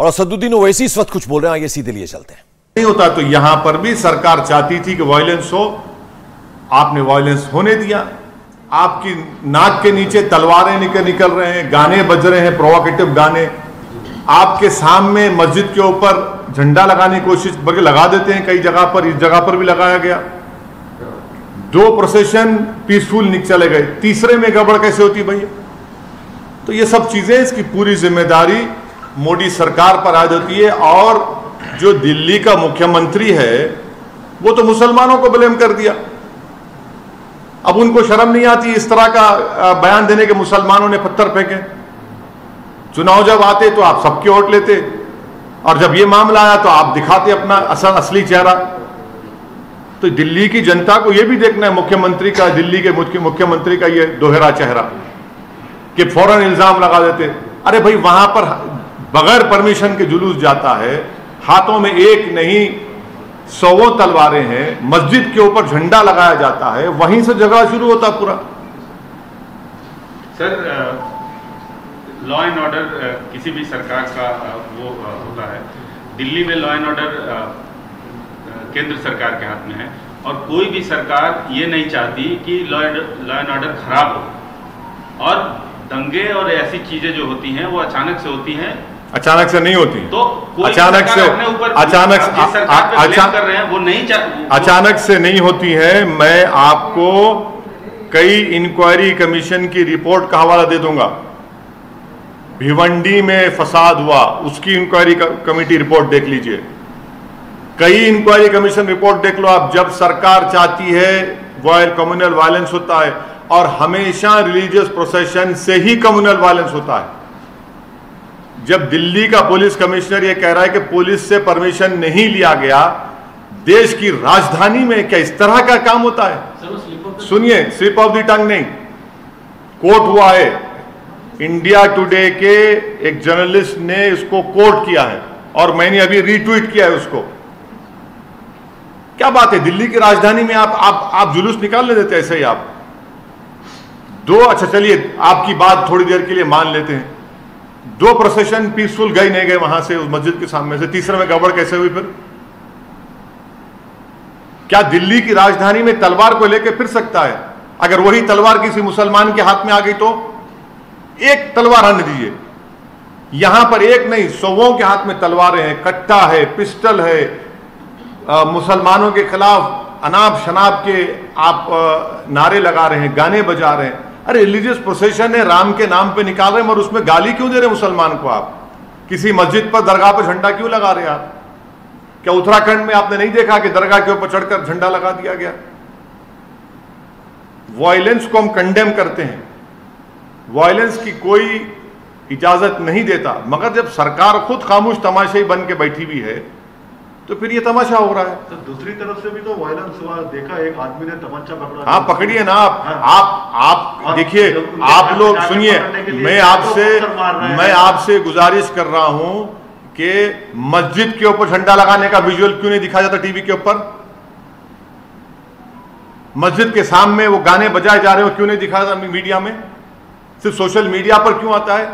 और असदुद्दीन ओवैसी इस वक्त कुछ बोल रहे हैं, आइए सीधे लिए चलते हैं। नहीं होता तो यहां पर भी सरकार चाहती थी कि वायलेंस हो, आपने वायलेंस होने दिया। आपकी नाक के नीचे तलवारें निकल रहे हैं, गाने बज रहे हैं, प्रोवोकेटिव गाने। आपके सामने मस्जिद के ऊपर झंडा लगाने की कोशिश बल्कि लगा देते हैं कई जगह पर, इस जगह पर भी लगाया गया। 2 प्रोसेशन पीसफुल चले गए, तीसरे में गड़बड़ कैसे होती भैया? तो ये सब चीजें, इसकी पूरी जिम्मेदारी मोदी सरकार पर आ जाती है। और जो दिल्ली का मुख्यमंत्री है वो तो मुसलमानों को ब्लेम कर दिया। अब उनको शर्म नहीं आती इस तरह का बयान देने के मुसलमानों ने पत्थर फेंके। चुनाव जब आते तो आप सबके वोट लेते, और जब ये मामला आया तो आप दिखाते अपना असली चेहरा। तो दिल्ली की जनता को यह भी देखना है मुख्यमंत्री का, दिल्ली के मुख्यमंत्री का ये दोहरा चेहरा कि फौरन इल्जाम लगा देते। अरे भाई, वहां पर बगैर परमिशन के जुलूस जाता है, हाथों में एक नहीं 100 तलवारें हैं, मस्जिद के ऊपर झंडा लगाया जाता है, वहीं से झगड़ा शुरू होता पूरा। सर, लॉ एंड ऑर्डर किसी भी सरकार का वो होता है। दिल्ली में लॉ एंड ऑर्डर केंद्र सरकार के हाथ में है, और कोई भी सरकार ये नहीं चाहती कि लॉ एंड ऑर्डर खराब हो। और दंगे और ऐसी चीजें जो होती हैं वो अचानक से होती हैं, अचानक से नहीं होती। तो अचानक से कर रहे हैं वो नहीं अचानक से नहीं होती है। मैं आपको कई इंक्वायरी कमीशन की रिपोर्ट का हवाला दे दूंगा। भिवंडी में फसाद हुआ, उसकी इंक्वायरी कमेटी रिपोर्ट देख लीजिए। कई इंक्वायरी कमीशन रिपोर्ट देख लो आप। जब सरकार चाहती है कम्युनल वायलेंस होता है, और हमेशा रिलीजियस प्रोसेशन से ही कम्युनल वायलेंस होता है। जब दिल्ली का पुलिस कमिश्नर यह कह रहा है कि पुलिस से परमिशन नहीं लिया गया, देश की राजधानी में क्या इस तरह का काम होता है? सुनिए, स्लिप ऑफ द टंग नहीं, कोर्ट हुआ है। इंडिया टुडे के एक जर्नलिस्ट ने इसको कोट किया है, और मैंने अभी रीट्वीट किया है उसको। क्या बात है, दिल्ली की राजधानी में आप जुलूस निकालने देते ऐसे ही आप? अच्छा चलिए, आपकी बात थोड़ी देर के लिए मान लेते हैं। 2 प्रोसेशन पीसफुल गए नहीं गए वहां से, उस मस्जिद के सामने से, तीसरे में गड़बड़ कैसे हुई फिर? क्या दिल्ली की राजधानी में तलवार को लेकर फिर सकता है? अगर वही तलवार किसी मुसलमान के हाथ में आ गई तो एक तलवार आने दीजिए। यहां पर एक नहीं, 100 के हाथ में तलवारें हैं, कट्टा है, पिस्टल है। मुसलमानों के खिलाफ अनाप शनाप के आप नारे लगा रहे हैं, गाने बजा रहे हैं। अरे रिलीजियस प्रोसेशन है, राम के नाम पे निकाल रहे हैं, और उसमें गाली क्यों दे रहे हैं मुसलमान को? आप किसी मस्जिद पर, दरगाह पर झंडा क्यों लगा रहे हैं आप? क्या उत्तराखंड में आपने नहीं देखा कि दरगाह के ऊपर चढ़कर झंडा लगा दिया गया? वायलेंस को हम कंडेम करते हैं, वायलेंस की कोई इजाजत नहीं देता, मगर जब सरकार खुद खामोश तमाशाई बन के बैठी हुई है तो फिर ये तमाशा हो रहा है। तो दूसरी तरफ से भी तो वायलेंस हुआ, देखा एक आदमी ने तमंचा पकड़ा। हाँ, पकड़िए ना आप देखिए, आप लोग सुनिए, मैं आपसे गुजारिश कर रहा हूं कि मस्जिद के ऊपर झंडा लगाने का विजुअल क्यों नहीं दिखाया जाता टीवी के ऊपर? मस्जिद के सामने वो गाने बजाए जा रहे हो क्यों नहीं दिखाया जाता मीडिया में? सिर्फ सोशल मीडिया पर क्यों आता है?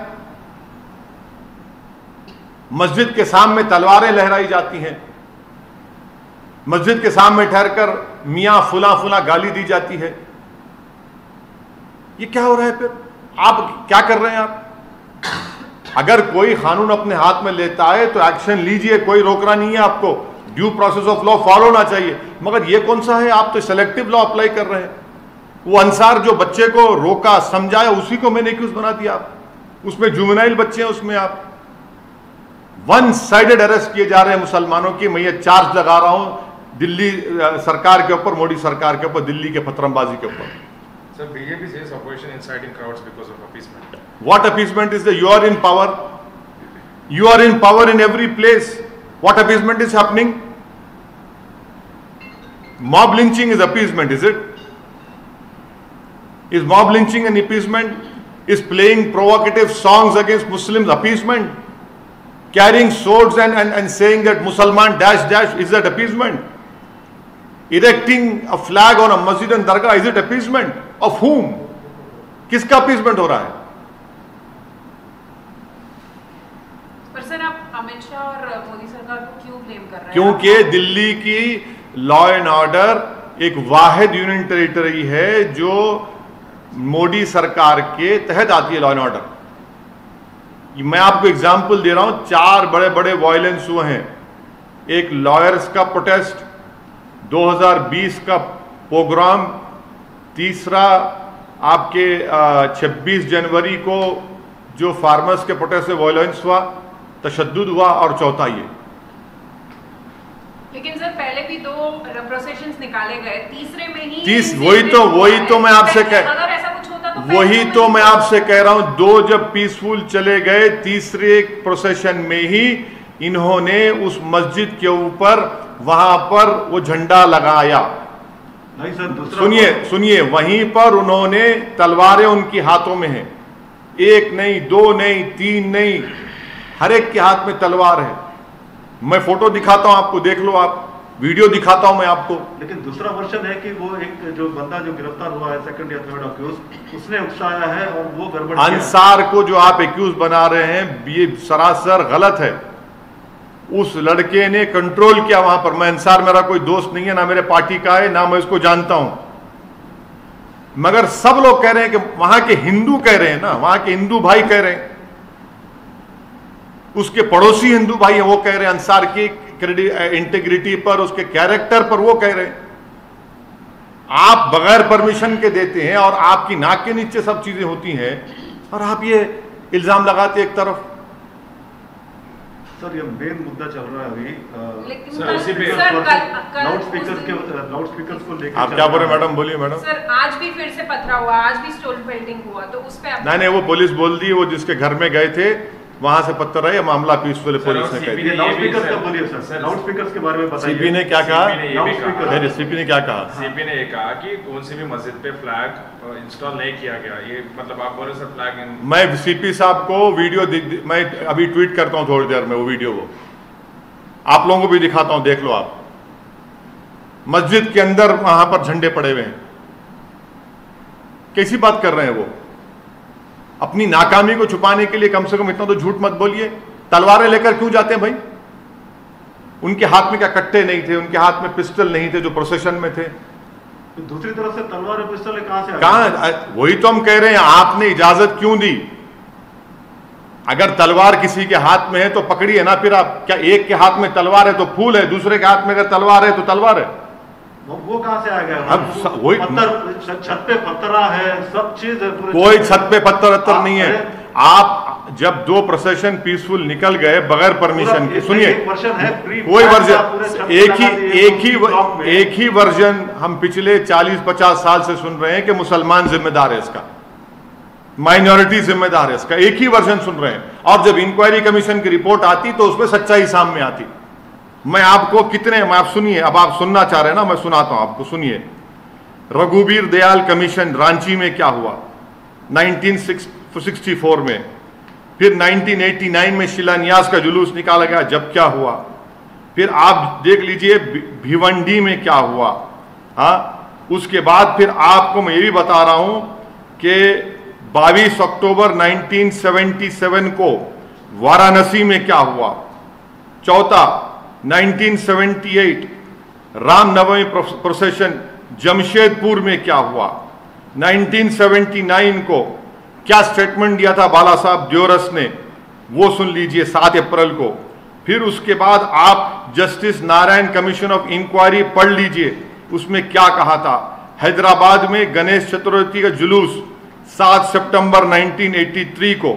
मस्जिद के सामने तलवारें लहराई जाती हैं, मस्जिद के सामने ठहरकर मियां फुला फुला गाली दी जाती है। ये क्या हो रहा है? फिर आप क्या कर रहे हैं? आप अगर कोई कानून अपने हाथ में लेता है तो एक्शन लीजिए, कोई रोकना नहीं है आपको। Due process of law follow होना चाहिए। मगर ये कौन सा है? आप तो सेलेक्टिव लॉ अप्लाई कर रहे हैं। वो अंसार जो बच्चे को रोका, समझाया, उसी को मैंने एक्यूज बना दिया आप। उसमें जुवेनाइल बच्चे हैं, उसमें आप वन साइडेड अरेस्ट किए जा रहे हैं मुसलमानों की। मैं ये चार्ज लगा रहा हूं दिल्ली सरकार के ऊपर, मोदी सरकार के ऊपर, दिल्ली के पत्थरबाजी के ऊपर। Sir, BJP says opposition inciting crowds because of appeasement. What appeasement is there? You are in power. You are in power in every place. What appeasement is happening? Mob lynching is appeasement, is it? Is mob lynching an appeasement? Is playing provocative songs against Muslims appeasement? Carrying swords and saying that Musalman dash dash, is that appeasement? Erecting a flag on a masjid and dargah, is it appeasement? Of whom? किसका appeasement हो रहा है? पर sir, आप अमित शाह और मोदी सरकार को क्यों ब्लेम कर रहे हैं? क्योंकि दिल्ली की लॉ एंड ऑर्डर एक वाहिद यूनियन टेरिटरी है जो मोदी सरकार के तहत आती है। लॉ एंड ऑर्डर, मैं आपको एग्जांपल दे रहा हूं, 4 बड़े बड़े वायलेंस हुए हैं। एक लॉयर्स का प्रोटेस्ट, 2020 का पोग्राम, तीसरा आपके 26 जनवरी को जो फार्मर्स के प्रोटेस्ट से वायलेंस हुआ, तशद्दुद हुआ, और चौथा ये। लेकिन सर पहले भी 2 प्रोसेशंस निकाले गए, तीसरे में ही वही तो मैं आपसे अगर ऐसा कुछ होता तो वही तो मैं आपसे कह रहा हूं, 2 जब पीसफुल चले गए, तीसरे प्रोसेशन में ही इन्होंने उस मस्जिद के ऊपर वहां पर वो झंडा लगाया। नहीं सर, सुनिए, वहीं पर उन्होंने तलवारें उनकी हाथों में हैं, 1 नहीं, 2 नहीं, 3 नहीं, हर एक के हाथ में तलवार है। मैं फोटो दिखाता हूं आपको, देख लो आप, वीडियो दिखाता हूं मैं आपको। लेकिन दूसरा वर्जन है कि वो एक जो बंदा जो गिरफ्तार हुआ है, सेकंड या थर्ड अक्यूज, उसने उकसाया है और वो गड़बड़ अंसार को जो आप एक्यूज बना रहे हैं, ये सरासर गलत है। उस लड़के ने कंट्रोल किया वहां पर। मैं अंसार मेरा कोई दोस्त नहीं है, ना मेरे पार्टी का है, ना मैं इसको जानता हूं, मगर सब लोग कह रहे हैं कि वहां के हिंदू कह रहे हैं ना, वहां के हिंदू भाई कह रहे हैं, उसके पड़ोसी हिंदू भाई हैं, वो कह रहे हैं अंसार की इंटीग्रिटी पर, उसके कैरेक्टर पर वो कह रहे हैं। आप बगैर परमिशन के देते हैं और आपकी नाक के नीचे सब चीजें होती हैं, और आप ये इल्जाम लगाते एक तरफ। सर ये मेन मुद्दा चल रहा है अभी, लाउड स्पीकर को लेकर। आप क्या बोल रहे मैडम? बोलिए मैडम। सर आज भी फिर से पथरा हुआ, आज भी स्टोन पेल्टिंग हुआ, तो उस पे नहीं, वो पुलिस बोल दी, वो जिसके घर में गए थे वहां से पत्थर है, मामला पीसफुल पुलिस ने कह दिया। लाउड स्पीकर का बोलिए सर, लाउड स्पीकर के बारे में बताइए। सीपी ने क्या कहा? सीपी ने क्या कहा? सीपी ने ये कहा कि कौन सी भी मस्जिद पे फ्लैग इंस्टॉल नहीं किया गया। ये मतलब आप बोल रहे सर फ्लैग मैं सीपी साहब को वीडियो मैं अभी ट्वीट करता हूं थोड़ी देर में, वो वीडियो को आप लोगों को भी दिखाता हूं, देख लो आप। मस्जिद के अंदर वहां पर झंडे पड़े हुए हैं, कैसी बात कर रहे हैं वो? अपनी नाकामी को छुपाने के लिए कम से कम इतना तो झूठ मत बोलिए। तलवारें लेकर क्यों जाते हैं भाई? उनके हाथ में क्या कट्टे नहीं थे? उनके हाथ में पिस्टल नहीं थे जो प्रोसेशन में थे? तो दूसरी तरफ से तलवार और पिस्टल कहां से? कहां? वही तो हम कह रहे हैं, आपने इजाजत क्यों दी? अगर तलवार किसी के हाथ में है तो पकड़िए ना। फिर आप क्या, एक के हाथ में तलवार है तो फूल है, दूसरे के हाथ में अगर तलवार है तो तलवार है। वो कहां से आ गया? अब वही छत पे पत्थरा है, सब चीज है, कोई छत पे पत्थर नहीं है। आप जब 2 प्रोसेशन पीसफुल निकल गए बगैर परमिशन के, सुनिए, कोई वर्जन एक ही वर्जन हम पिछले 40-50 साल से सुन रहे हैं कि मुसलमान जिम्मेदार है इसका, माइनॉरिटी जिम्मेदार है इसका, एक ही वर्जन सुन रहे हैं। और जब इंक्वायरी कमीशन की रिपोर्ट आती तो उसमें सच्चाई सामने आती। मैं आपको आप सुनिए, अब आप सुनना चाह रहे हैं ना, मैं सुनाता हूं आपको, सुनिए। रघुवीर दयाल कमीशन रांची में क्या हुआ 1964 में, फिर 1989 में शिलान्यास का जुलूस निकाला गया, जब क्या हुआ, फिर आप देख लीजिए भिवंडी में क्या हुआ। हाँ, उसके बाद फिर आपको मैं ये भी बता रहा हूं कि 22 अक्टूबर 1977 को वाराणसी में क्या हुआ। चौथा, 1978 रामनवमी प्रोसेशन जमशेदपुर में क्या हुआ। 1979 को क्या स्टेटमेंट दिया था बाला साहब द्योरस ने, वो सुन लीजिए 7 अप्रैल को। फिर उसके बाद आप justice Narayan commission of inquiry पढ़ लीजिए, उसमें क्या कहा था। हैदराबाद में गणेश चतुर्थी का जुलूस 7 सितंबर 1983 को।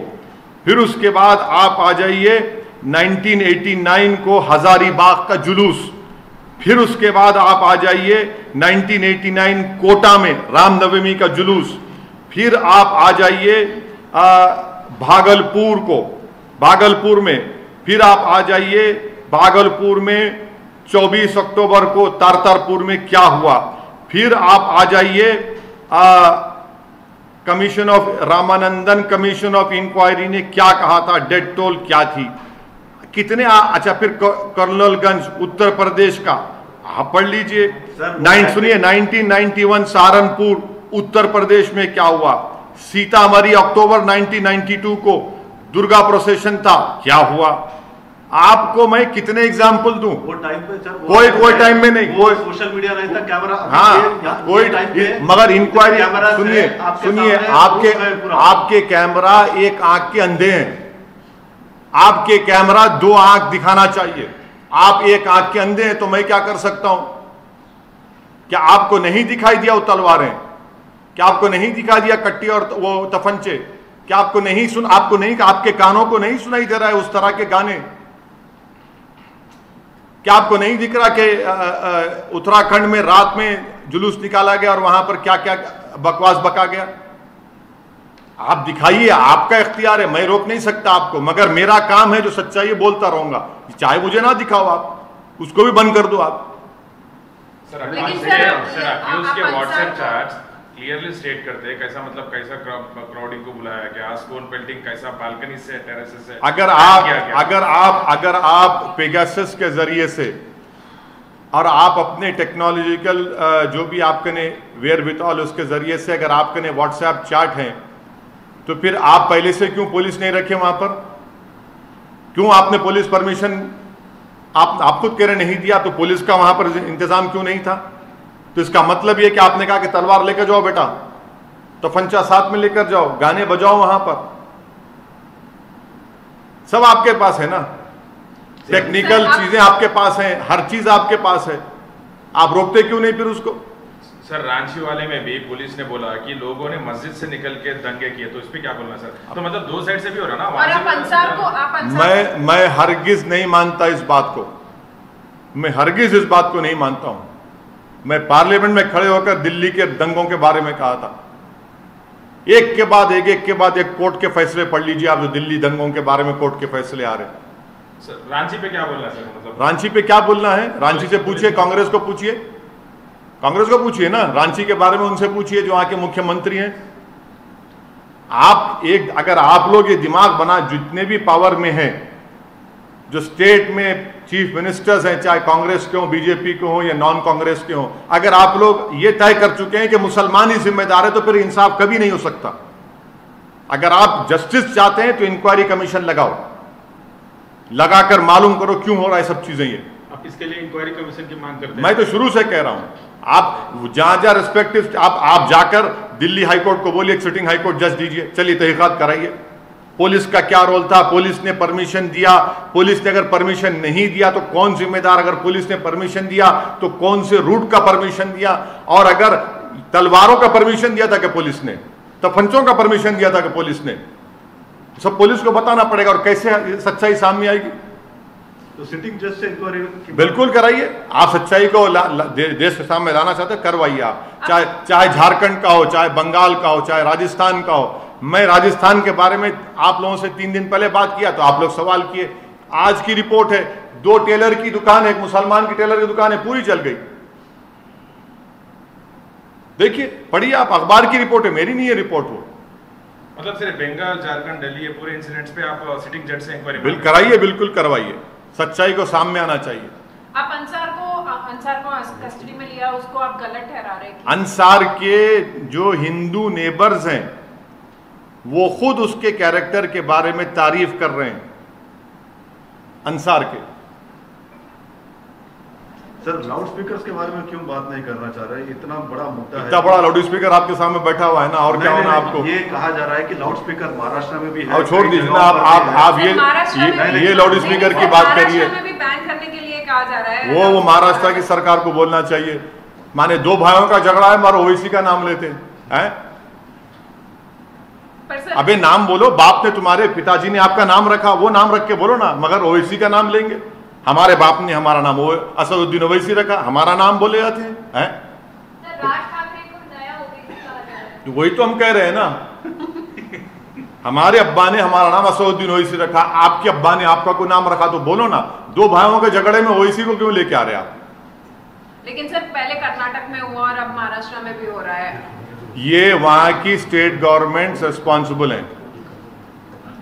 फिर उसके बाद आप आ जाइए 1989 को हजारीबाग का जुलूस। फिर उसके बाद आप आ जाइए 1989 कोटा में रामनवमी का जुलूस। फिर आप आ जाइए भागलपुर को, भागलपुर में फिर आप आ जाइए भागलपुर में 24 अक्टूबर को तारतारपुर में क्या हुआ। फिर आप आ जाइए commission of Ramanandan commission of inquiry ने क्या कहा था, डेथ टोल क्या थी, कितने अच्छा। फिर कर्नलगंज उत्तर प्रदेश का आप पढ़ लीजिए। सुनिए 1991 सहारनपुर उत्तर प्रदेश में क्या हुआ। सीतामढ़ी अक्टूबर 1992 को दुर्गा प्रोसेशन था, क्या हुआ। आपको मैं कितने एग्जाम्पल दूं? वो टाइम पे सर, कोई टाइम में नहीं, कोई सोशल मीडिया नहीं था, कैमरा। हाँ, कोई मगर इंक्वायरी सुनिए आपके कैमरा एक आंख के अंधे हैं। आपके कैमरा दो आंख दिखाना चाहिए। आप एक आंख के अंधे हैं तो मैं क्या कर सकता हूं? क्या आपको नहीं दिखाई दिया वो तलवारें? क्या आपको नहीं दिखाई दिया कट्टी और वो तफंचे? क्या आपको नहीं, आपके कानों को नहीं सुनाई दे रहा है उस तरह के गाने? क्या आपको नहीं दिख रहा कि उत्तराखंड में रात में जुलूस निकाला गया और वहां पर क्या क्या बकवास बका गया? आप दिखाइए, आपका इख्तियार है, मैं रोक नहीं सकता आपको, मगर मेरा काम है जो सच्चाई बोलता रहूंगा। चाहे मुझे ना दिखाओ, आप उसको भी बंद कर दो। आप सर अक्यूज के व्हाट्सएप चैट्स क्लियरली स्टेट करते हैं कैसा, मतलब कैसा क्राउडिंग को बुलाया गया, स्टोन पेल्टिंग कैसा, बालकनी से, टेरेस से। अगर आप पेगासस के जरिए से और आप अपने टेक्नोलॉजिकल जो भी आपके ने वेयर विथॉल उसके जरिए से अगर आपके ने व्हाट्सएप चैट हैं, तो फिर आप पहले से क्यों पुलिस नहीं रखे वहां पर? क्यों आपने पुलिस परमिशन आप खुद कह रहे नहीं दिया, तो पुलिस का वहां पर इंतजाम क्यों नहीं था? तो इसका मतलब यह कि आपने कहा कि तलवार लेकर जाओ बेटा, तो फंचा साथ में लेकर जाओ, गाने बजाओ वहां पर। सब आपके पास है ना, टेक्निकल चीजें आपके पास हैं, हर चीज आपके पास है, आप रोकते क्यों नहीं फिर उसको? सर रांची वाले में भी पुलिस ने बोला कि लोगों ने मस्जिद से निकल के दंगे किए, तो इस पे क्या बोलना सर? तो मतलब दो साइड से भी हो रहा ना। मैं हरगिज नहीं मानता इस बात को, मैं हरगिज इस बात को नहीं मानता हूं। मैं पार्लियामेंट में खड़े होकर दिल्ली के दंगों के बारे में कहा था, एक के बाद एक कोर्ट के फैसले पढ़ लीजिए आप, जो दिल्ली दंगों के बारे में कोर्ट के फैसले आ रहे हैं। सर रांची पे क्या बोलना है सर? मतलब रांची पे क्या बोलना है? रांची से पूछिए, कांग्रेस को पूछिए ना, रांची के बारे में उनसे पूछिए जो वहां के मुख्यमंत्री हैं। अगर आप लोग ये दिमाग बना, जितने भी पावर में हैं, जो स्टेट में चीफ मिनिस्टर्स हैं, चाहे कांग्रेस के हों, बीजेपी के हों या नॉन कांग्रेस के हों, अगर आप लोग ये तय कर चुके हैं कि मुसलमान ही जिम्मेदार है, तो फिर इंसाफ कभी नहीं हो सकता। अगर आप जस्टिस चाहते हैं तो इंक्वायरी कमीशन लगाओ, लगाकर मालूम करो क्यों हो रहा है सब चीजें। ये आप इसके लिए इंक्वायरी कमीशन की मांग करते हैं? मैं तो शुरू से कह रहा हूं, आप जहां रिस्पेक्टिव आप जाकर दिल्ली हाईकोर्ट को बोलिए, सिटिंग हाईकोर्ट जज दीजिए, चलिए तहकीकात कराइए, पुलिस का क्या रोल था, पुलिस ने परमिशन दिया, पुलिस ने अगर परमिशन नहीं दिया तो कौन जिम्मेदार, अगर पुलिस ने परमिशन दिया तो कौन से रूट का परमिशन दिया, और अगर तलवारों का परमिशन दिया था कि पुलिस ने, तफंचों का परमिशन दिया था कि पुलिस ने, सब पुलिस को बताना पड़ेगा। और कैसे सच्चाई सामने आएगी? तो सिटिंग जज से इंक्वायरी बिल्कुल कराइए। आप सच्चाई को देश के सामने लाना चाहते हैं, करवाइए आप, चाहे झारखंड का हो, चाहे बंगाल का हो, चाहे राजस्थान का हो। मैं राजस्थान के बारे में आप लोगों से 3 दिन पहले बात किया तो आप लोग सवाल किए। आज की रिपोर्ट है, 2 टेलर की दुकान है, एक मुसलमान की टेलर की दुकान है, पूरी जल गई। देखिए, पढ़िए आप, अखबार की रिपोर्ट है, मेरी नहीं है रिपोर्ट वो। मतलब सिर्फ बंगाल, झारखंड, दिल्ली, ये पूरे इंसिडेंट्स पे आप सिटिंग जज से इंक्वायरी कराइए, बिल्कुल करवाइए, सच्चाई को सामने आना चाहिए। आप अंसार को कस्टडी में लिया, उसको आप गलत ठहरा रहे हैं? अंसार के जो हिंदू नेबर्स हैं वो खुद उसके कैरेक्टर के बारे में तारीफ कर रहे हैं, अंसार के। सर लाउड स्पीकर्स के बारे में क्यों बात नहीं करना चाह रहे? इतना बड़ा मुद्दा है, इतना बड़ा लाउड स्पीकर आपके सामने बैठा हुआ है ना, और क्या होना आपको? ये कहा जा रहा है कि लाउड स्पीकर महाराष्ट्र में भी है। और छोड़ दीजिए ना आप ये लाउड स्पीकर की बात करिए, बैन करने के लिए कहा जा रहा है। वो महाराष्ट्र की सरकार को बोलना चाहिए। माने 2 भाइयों का झगड़ा है, मारो ओवैसी का नाम लेते हैं। अबे नाम बोलो, बाप ने, तुम्हारे पिताजी ने आपका नाम रखा, वो नाम रख के बोलो ना, मगर ओवैसी का नाम लेंगे। हमारे बाप ने हमारा नाम असदुद्दीन ओवैसी रखा, हमारा नाम बोले जाते हैं। वही तो हम कह रहे हैं ना, हमारे अब्बा ने हमारा नाम असदुद्दीन ओवैसी रखा, आपके अब्बा ने आपका कोई नाम रखा, तो बोलो ना। 2 भाइयों के झगड़े में ओवैसी को क्यों लेके आ रहे आप? लेकिन सर पहले कर्नाटक में हुआ और अब महाराष्ट्र में भी हो रहा है। ये वहां की स्टेट गवर्नमेंट रिस्पॉन्सिबल है।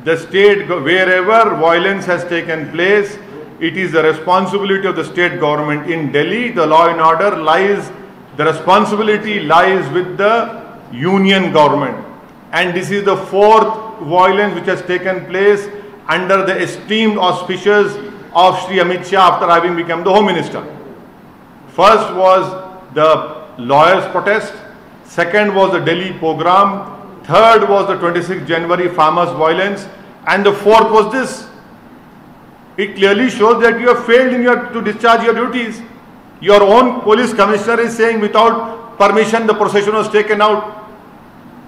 The state, wherever violence has taken place, it is the responsibility of the state government. In Delhi, the law and order lies, the responsibility lies with the union government, and this is the 4th violence which has taken place under the esteemed auspicious of Shri Amit Shah after having become the Home Minister. First was the lawyers' protest, second was the Delhi pogrom, third was the 26th January farmers' violence, and the fourth was this. It clearly shows that you have failed to discharge your duties. Your own police commissioner is saying without permission the procession was taken out.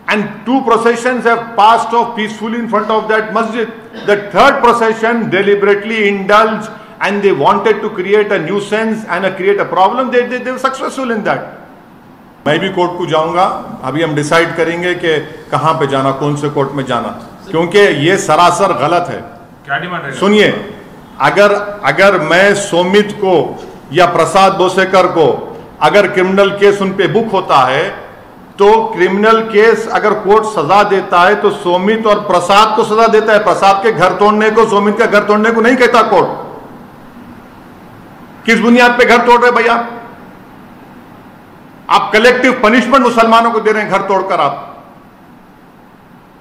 And 2 processions have passed off peacefully in front of that masjid. The third procession deliberately indulged and they wanted to create a nuisance and create a problem. They were successful in that. मैं भी court को जाऊंगा, अभी हम decide करेंगे कि कहां पे जाना, कौन से कोर्ट में जाना, क्योंकि ये सरासर गलत है। क्या डिमांड है? सुनिए, अगर मैं सोमित को या प्रसाद बोसेकर को अगर क्रिमिनल केस उन पे बुक होता है तो क्रिमिनल केस अगर कोर्ट सजा देता है तो सोमित और प्रसाद को सजा देता है। प्रसाद के घर तोड़ने को, सोमित का घर तोड़ने को नहीं कहता कोर्ट। किस बुनियाद पे घर तोड़ रहे भैया? आप कलेक्टिव पनिशमेंट मुसलमानों को दे रहे हैं घर तोड़कर। आप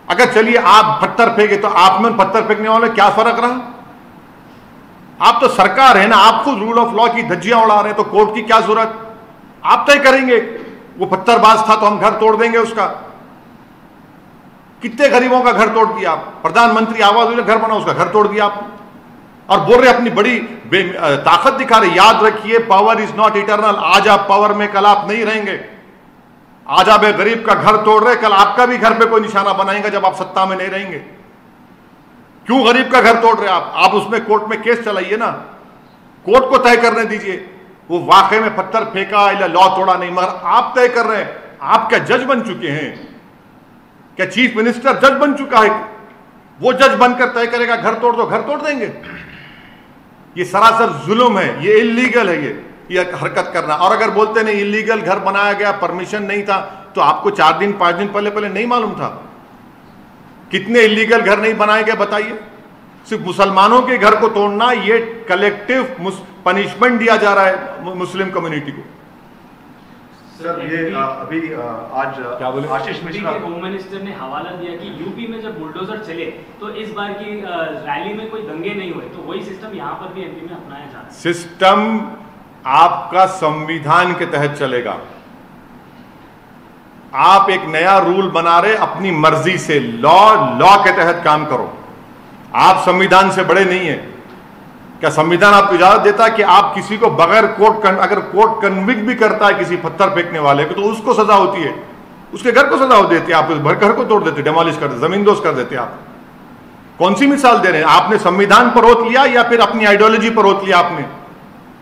अगर चलिए आप पत्थर फेंके तो आप में पत्थर फेंकने वाले क्या फर्क रहा? आप तो सरकार है ना, आप खुद रूल ऑफ लॉ की धज्जियां उड़ा रहे हैं, तो कोर्ट की क्या जरूरत? आप तय करेंगे। वो पत्थरबाज था तो हम घर तोड़ देंगे उसका। कितने गरीबों का घर तोड़ दिया आप? प्रधानमंत्री आवास योजना घर बना, उसका घर तोड़ दिया आप। और बोल रहे अपनी बड़ी ताकत दिखा रहे। याद रखिए, पावर इज नॉट इटर्नल। आज आप पावर में, कल आप नहीं रहेंगे। आज आप एक गरीब का घर तोड़ रहे, कल आपका भी घर पे कोई निशाना बनाएंगे जब आप सत्ता में नहीं रहेंगे। क्यों गरीब का घर तोड़ रहे आप उसमें कोर्ट में केस चलाइए ना, कोर्ट को तय करने दीजिए वो वाकई में पत्थर फेंका या लॉ तोड़ा नहीं, मगर आप तय कर रहे हैं। आप क्या जज बन चुके हैं? क्या चीफ मिनिस्टर जज बन चुका है? वो जज बनकर तय करेगा घर तोड़ दो, घर तोड़ देंगे। ये सरासर जुल्म है, ये इलीगल है ये हरकत करना। और अगर बोलते नहीं इलीगल घर बनाया गया, परमिशन नहीं था, तो आपको 4 दिन 5 दिन पहले नहीं मालूम था? कितने इलीगल घर नहीं बनाए गए बताइए? सिर्फ मुसलमानों के घर को तोड़ना, ये कलेक्टिव पनिशमेंट दिया जा रहा है मुस्लिम कम्युनिटी को। सर ये अभी आज क्या बोले? आशीष मिश्रा होम मिनिस्टर ने हवाला दिया कि यूपी में जब बुलडोजर चले तो इस बार की रैली में कोई दंगे नहीं हुए, तो वही सिस्टम यहाँ पर भी एमपी में अपनाया जा रहा है। सिस्टम आपका संविधान के तहत चलेगा। आप एक नया रूल बना रहे अपनी मर्जी से, लॉ के तहत काम करो। आप संविधान से बड़े नहीं है। क्या संविधान आपको इजाजत देता है कि आप किसी को बगैर अगर कोर्ट कन्विक्ट भी करता है किसी पत्थर फेंकने वाले को, तो उसको सजा होती है, उसके घर को सजा देते हैं, आप उस घर को तोड़ देते, डेमोलिश कर देते, जमींदोज कर देते। आप कौन सी मिसाल दे रहे हैं? आपने संविधान पर रोक लिया या फिर अपनी आइडियोलॉजी पर रोक लिया आपने?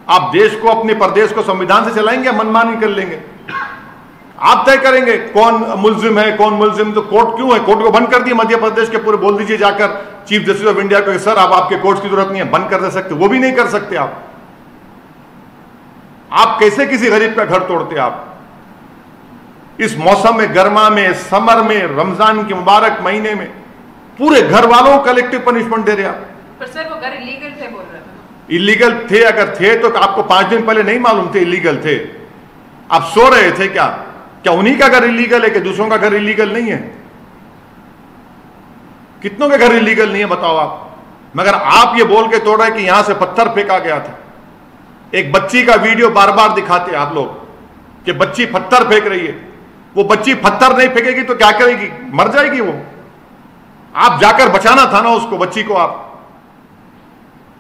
आप देश को, अपने प्रदेश को संविधान से चलाएंगे या मनमानी कर लेंगे? आप तय करेंगे कौन मुल्जिम है, कौन मुल्जिम। तो कोर्ट क्यों है? कोर्ट को बंद कर दिए मध्य प्रदेश के पूरे। बोल दीजिए जाकर चीफ जस्टिस ऑफ इंडिया को, सर अब आपके कोर्ट की जरूरत नहीं है, बंद कर दे सकते। वो भी नहीं कर सकते आप कैसे किसी गरीब का घर तोड़ते? आप इस मौसम में, गर्मा में, समर में, रमजान के मुबारक महीने में पूरे घर वालों को कलेक्टिव पनिशमेंट दे रहे आप। पर सर वो घर इलीगल थे बोल रहे थे। इलीगल थे? अगर थे तो आपको 5 दिन पहले नहीं मालूम थे इलीगल थे? आप सो रहे थे क्या? क्या उन्हीं का घर इलीगल है कि दूसरों का घर इलीगल नहीं है? कितनों के घर इलीगल नहीं है बताओ आप? मगर आप ये बोल के तोड़ रहे कि यहां से पत्थर फेंका गया था। एक बच्ची का वीडियो बार बार दिखाते हैं आप लोग कि बच्ची पत्थर फेंक रही है। वो बच्ची पत्थर नहीं फेंकेगी तो क्या करेगी? मर जाएगी वो। आप जाकर बचाना था ना उसको, बच्ची को। आप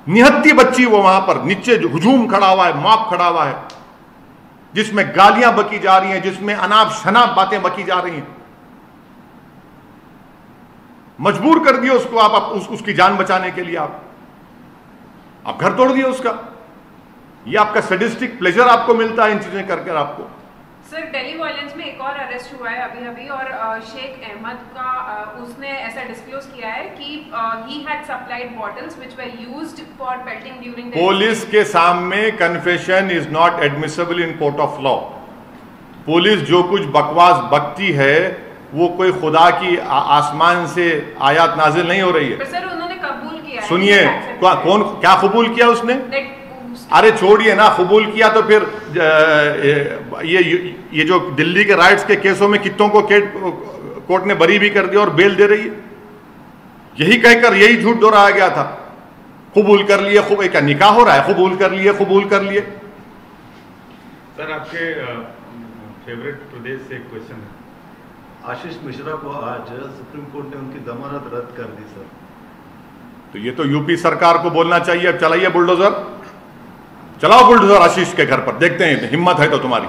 निहत्ती बच्ची वो वहां पर नीचे हुजूम खड़ा हुआ है, मॉब खड़ा हुआ है, जिसमें गालियां बकी जा रही हैं, जिसमें अनाप शनाप बातें बकी जा रही हैं। मजबूर कर दिया उसको आप उसकी जान बचाने के लिए। आप घर तोड़ दिए उसका। ये आपका सैडिस्टिक प्लेजर आपको मिलता है इन चीजें करके आपको। सर दिल्ली वायलेंस में एक और अरेस्ट हुआ है अभी और शेख अहमद का उसने ऐसा डिस्क्लोज किया है कि he had supplied bottles which were used for pelting during the. Police के सामने confession is not admissible in court of law. Police जो कुछ बकवास बकती है वो कोई खुदा की आसमान से आयात नाजिल नहीं हो रही है। पर सर उन्होंने कबूल किया है। सुनिए, कौन क्या कबूल किया उसने? अरे छोड़िए ना, कबूल किया तो फिर ये जो दिल्ली के राइट्स के केसों में कितनों को कोर्ट ने बरी भी कर दिया और बेल दे रही है। यही कहकर यही झूठ दोहराया गया था। कबूल कर लिए, क्या निकाह हो रहा है, कबूल कर लिए। सर आपके फेवरेट प्रदेश से एक क्वेश्चन है। आशीष मिश्रा को आज सुप्रीम कोर्ट ने उनकी जमानत रद्द कर दी सर। तो ये तो यूपी सरकार को बोलना चाहिए, अब चलाइए बुलडोजर, चलाओ बुलडोजर आशीष के घर पर, देखते हैं हिम्मत है तो तुम्हारी।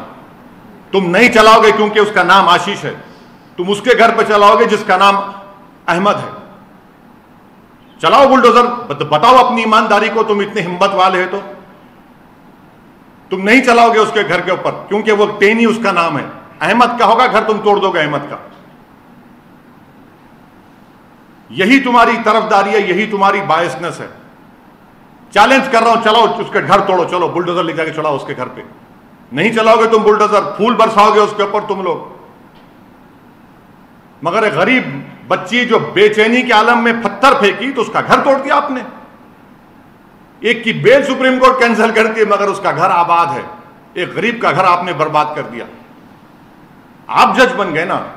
तुम नहीं चलाओगे क्योंकि उसका नाम आशीष है, तुम उसके घर पर चलाओगे जिसका नाम अहमद है। चलाओ बुलडोजर, बताओ अपनी ईमानदारी को, तुम इतने हिम्मत वाले हैं तो। तुम नहीं चलाओगे उसके घर के ऊपर क्योंकि वो टेनी उसका नाम है, अहमद का होगा घर, तुम तोड़ दोगे अहमद का। यही तुम्हारी तरफदारी है, यही तुम्हारी बायसनेस है। चैलेंज कर रहा हूं, चलाओ उसके घर तोड़ो, चलो बुलडोजर ले जाके चलाओ उसके घर पे। नहीं चलाओगे तुम बुलडोजर, फूल बरसाओगे उसके ऊपर तुम लोग। मगर एक गरीब बच्ची जो बेचैनी के आलम में पत्थर फेंकी तो उसका घर तोड़ दिया आपने। एक की बेल सुप्रीम कोर्ट कैंसिल करती है मगर उसका घर आबाद है। एक गरीब का घर आपने बर्बाद कर दिया। आप जज बन गए ना।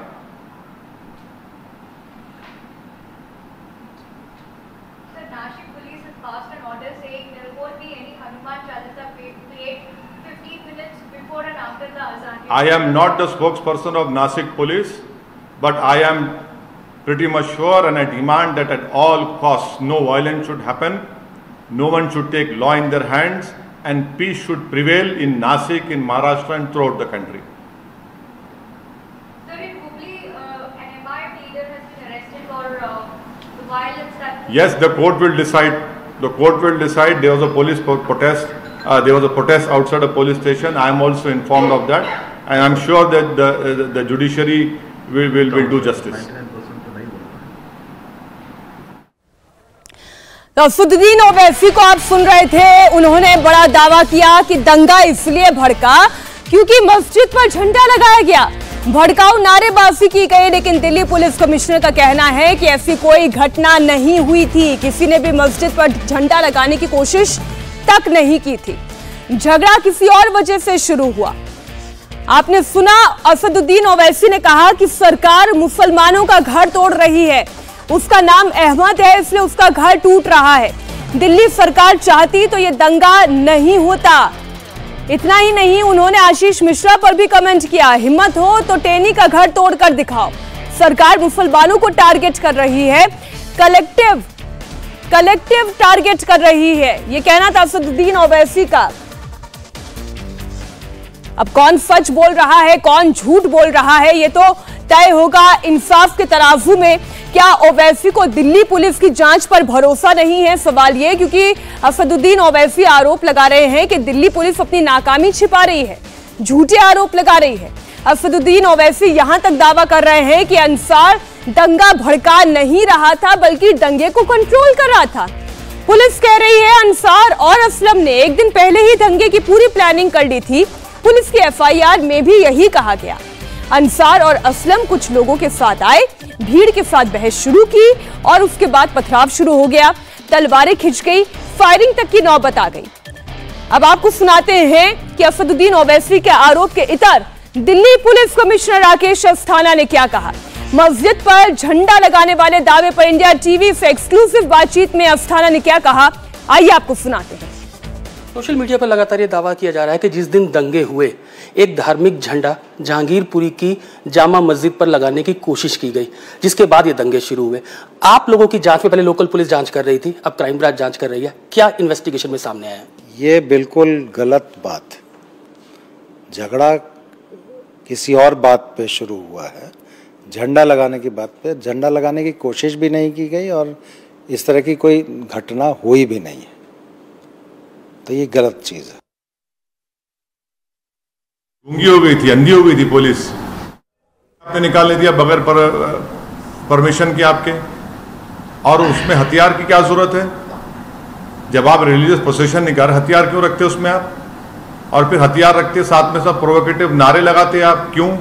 I am not the spokesperson of Nashik police, but I am pretty much sure and I demand that at all costs no violence should happen, no one should take law in their hands and peace should prevail in Nashik, in Maharashtra and throughout the country. Sir, in Hubli, an MIM leader has been arrested for the violence that... Yes, the court will decide. The court will decide. There was a police protest. There was a protest outside a police station. I am also informed of that. And I am sure that the judiciary will do justice. Asaduddin Owaisi को आप सुन रहे थे। उन्होंने बड़ा दावा किया कि दंगा इसलिए भड़का क्योंकि मस्जिद पर झंडा लगाया गया, भड़काऊ नारेबाजी की गई। लेकिन दिल्ली पुलिस कमिश्नर का कहना है कि ऐसी कोई घटना नहीं हुई थी, किसी ने भी मस्जिद पर झंडा लगाने की कोशिश तक नहीं की थी। झगड़ा किसी और वजह से शुरू हुआ। आपने सुना, असदुद्दीन ओवैसी ने कहा कि सरकार मुसलमानों का घर तोड़ रही है, उसका नाम अहमद है इसलिए उसका घर टूट रहा है। दिल्ली सरकार चाहती तो ये दंगा नहीं होता। इतना ही नहीं, उन्होंने आशीष मिश्रा पर भी कमेंट किया, हिम्मत हो तो टेनी का घर तोड़कर दिखाओ। सरकार मुसलमानों को टारगेट कर रही है, कलेक्टिव टारगेट कर रही है, ये कहना था असदुद्दीन ओवैसी का। अब कौन सच बोल रहा है, कौन झूठ बोल रहा है, ये तो तय होगा इंसाफ के तराजू में। क्या ओवैसी को दिल्ली पुलिस की जांच पर भरोसा नहीं है? सवाल ये, क्योंकि असदुद्दीन ओवैसी आरोप लगा रहे हैं कि दिल्ली पुलिस अपनी नाकामी छिपा रही है, झूठे आरोप लगा रही है। असदुद्दीन ओवैसी यहां तक दावा कर रहे हैं कि अंसार दंगा भड़का नहीं रहा था बल्कि दंगे को कंट्रोल कर रहा था। पुलिस कह रही है अंसार और असलम ने एक दिन पहले ही दंगे की पूरी प्लानिंग कर ली थी। पुलिस की एफआईआर में भी यही कहा गया। अंसार और असलम कुछ लोगों के साथ आए, भीड़ के साथ बहस शुरू की और उसके बाद पथराव शुरू हो गया, तलवारें खिंच गई, फायरिंग तक की नौबत आ गई। अब आपको सुनाते हैं कि असदुद्दीन ओवैसी के आरोप के इतर दिल्ली पुलिस कमिश्नर राकेश अस्थाना ने क्या कहा। मस्जिद पर झंडा लगाने वाले दावे पर इंडिया टीवी से एक्सक्लूसिव बातचीत में अस्थाना ने क्या कहा, आइए आपको सुनाते हैं। सोशल मीडिया पर लगातार ये दावा किया जा रहा है कि जिस दिन दंगे हुए एक धार्मिक झंडा जहांगीरपुरी की जामा मस्जिद पर लगाने की कोशिश की गई, जिसके बाद ये दंगे शुरू हुए। आप लोगों की जांच में पहले लोकल पुलिस जांच कर रही थी, अब क्राइम ब्रांच जांच कर रही है, क्या इन्वेस्टिगेशन में सामने आया है? ये बिल्कुल गलत बात। झगड़ा किसी और बात पे शुरू हुआ है, झंडा लगाने की बात पे। झंडा लगाने की कोशिश भी नहीं की गई और इस तरह की कोई घटना हुई भी नहीं है, तो ये गलत चीज है। गूंगी हो गई थी, अंधी हो गई थी पुलिस, आपने निकालने दिया बगैर परमिशन के आपके। और उसमें हथियार की क्या जरूरत है? जब आप रिलीजियस प्रोसेशन निकाल, हथियार क्यों रखते उसमें आप? और फिर हथियार रखते साथ में सब प्रोवोकेटिव नारे लगाते आप, क्यों?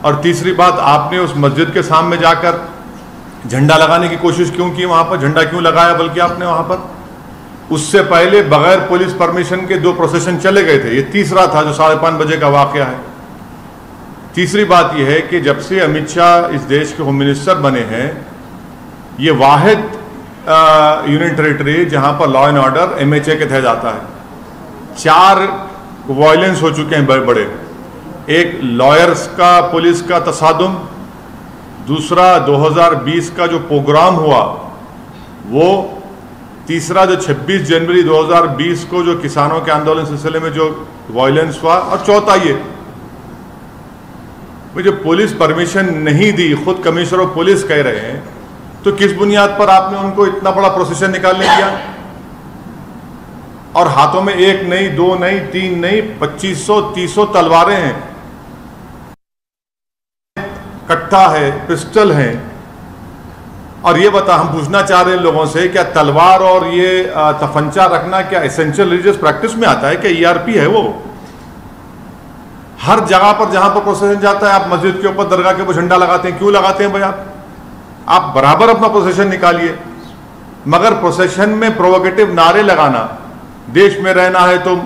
और तीसरी बात, आपने उस मस्जिद के सामने जाकर झंडा लगाने की कोशिश क्यों की? वहां पर झंडा क्यों लगाया बल्कि आपने वहां पर? उससे पहले बगैर पुलिस परमिशन के 2 प्रोसेशन चले गए थे, ये तीसरा था जो 5:30 बजे का वाकया है। तीसरी बात यह है कि जब से अमित शाह इस देश के होम मिनिस्टर बने हैं, ये वाहिद यूनियन टेरिटरी जहां पर लॉ एंड ऑर्डर MHA के तहत आता है। 4 वायलेंस हो चुके हैं बड़े बड़े। एक लॉयर्स का पुलिस का तसादुम, दूसरा 2020 का जो प्रोग्राम हुआ वो, तीसरा जो 26 जनवरी 2020 को जो किसानों के आंदोलन सिलसिले में जो वायलेंस हुआ, और चौथा ये मुझे पुलिस परमिशन नहीं दी, खुद कमिश्नर ऑफ पुलिस कह रहे हैं, तो किस बुनियाद पर आपने उनको इतना बड़ा प्रोसेशन निकालने दिया? और हाथों में 1 नहीं, 2 नहीं, 3 नहीं, 2500-300 तलवारें हैं, कट्टा है, पिस्टल है। और ये बता, हम पूछना चाह रहे हैं लोगों से, क्या तलवार और ये तफंचा रखना क्या एसेंशियल रिलीजियस प्रैक्टिस में आता है? क्या ERP है वो? हर जगह पर जहां पर प्रोसेशन जाता है, आप मस्जिद के ऊपर, दरगाह के ऊपर झंडा लगाते हैं, क्यों लगाते हैं भाई? आप बराबर अपना प्रोसेशन निकालिए, मगर प्रोसेशन में प्रोवोकेटिव नारे लगाना, देश में रहना है तो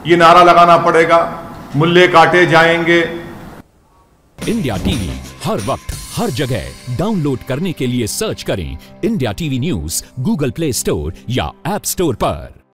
ये नारा लगाना पड़ेगा, मुल्ले काटे जाएंगे। इंडिया टीवी हर वक्त हर जगह डाउनलोड करने के लिए सर्च करें India TV news Google play store या ऐप स्टोर पर।